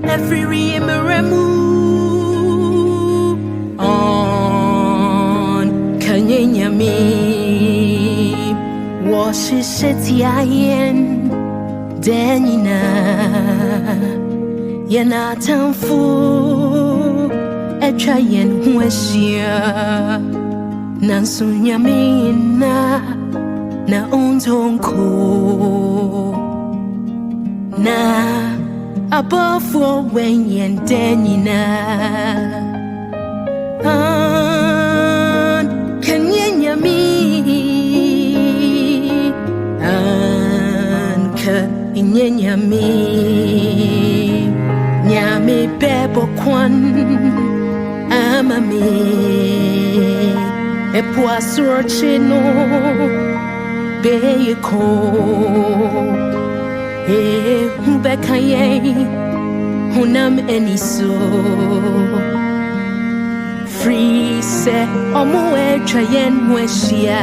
Every on Nyame wash shetiayen denina yana tamfu etrayen huashia nansu Nyame na ontonko na above when yen denina can Nyame Anka Nyame Nyame bebo kwan amame epoasro chino beko hubekaye hunam eniso free se omo etrayen mweshia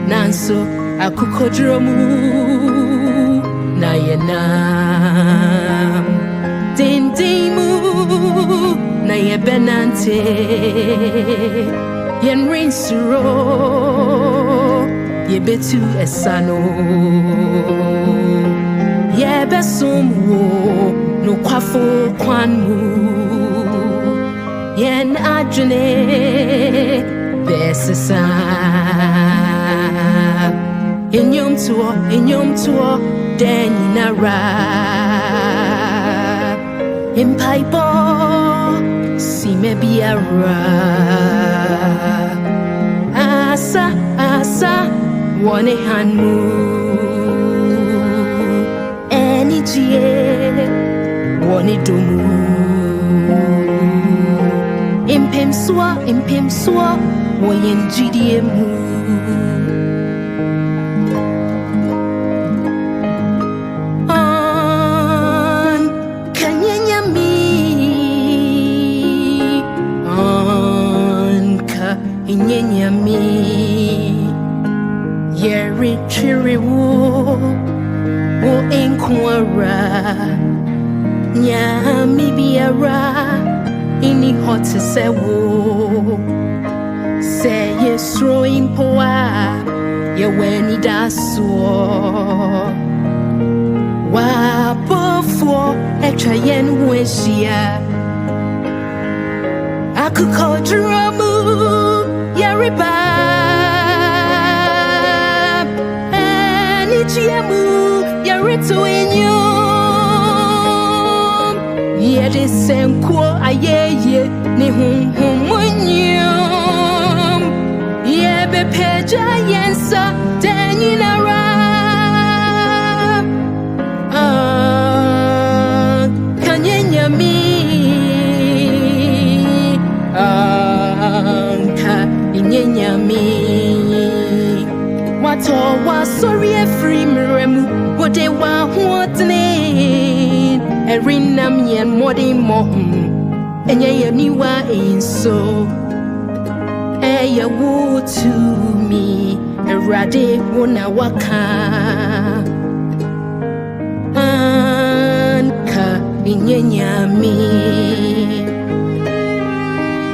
nanso akukodromu na yenam dindimu na yebenante yen rinsuro yebetu esano yebesumwo no kwafo kwanmu yen adjune besesa inyum tuo deninara impaibo simebiara asa wone hanmu enijie wone domu impemswa woyenjidiemu Nyame yeri chiri wo enkwara Nyame biara ini hot se wo say yesro impoa ye weni daso wa bofo etra yen weshia akukodromu Yariba Anichiemu Yarito inyum Yedisenko ayeye ni humunyum Yebe peja yensa deninara Kanye Nyame Anka Nyame wato wa sorry free miremu wode wa hotne erinam yen modi mohum enye yemi wa inso eye wo to me erade wona waka Anka Nyame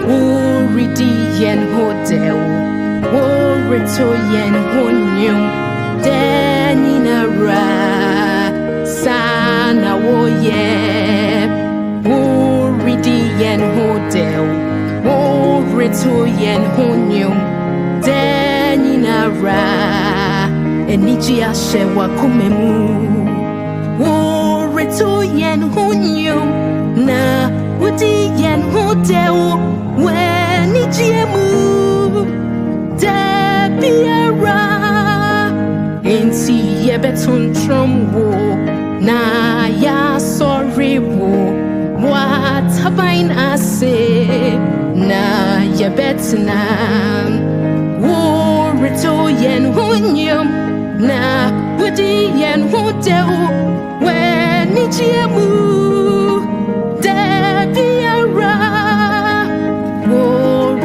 Uridi yen hotel Urito yen honyum Deninara Sana woye Uridi yen hotel Urito yen honyum Deninara Eniji ashe wakumemu Urito yen honyum Na Udi yen hotel when ijiemu debiara enti yebetun tromwo na ya sorry wo what habain ase na yebetna wo rito yen hunyum na wudi yen hotel when ijiemu debiara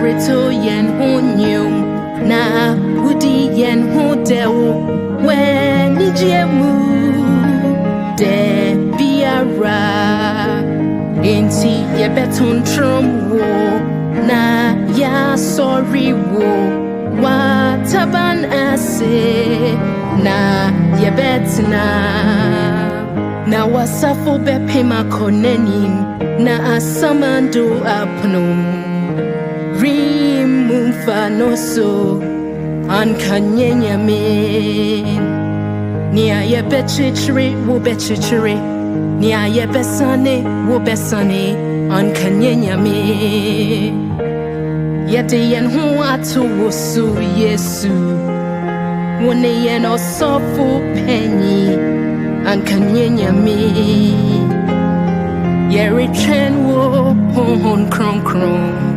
Rito yen honyum beton trom wo na ya sorry wo wataban ase na ye betna na wasafo bepema konenim na asamando apno rimumfa no so Anka Nyame Nia ye bechichiri wo bechichiri Nia ye besane wo besane Anka Nyame Yede yen hu atu wosu Yesu Wone yen osofu penyi Anka Nyame Ye return wo hon kron kron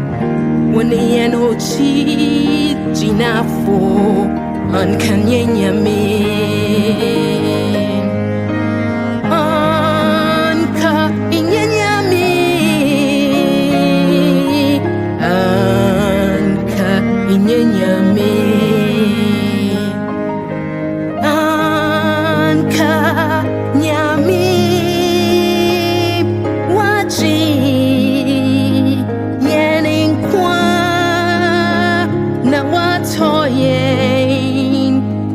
Wone yen hochi jinafo Anka Nyame Anka Nyame Anka Nyame Anka Nyame Wachi Yenenkwa na watoyen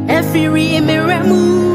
Efiri miremu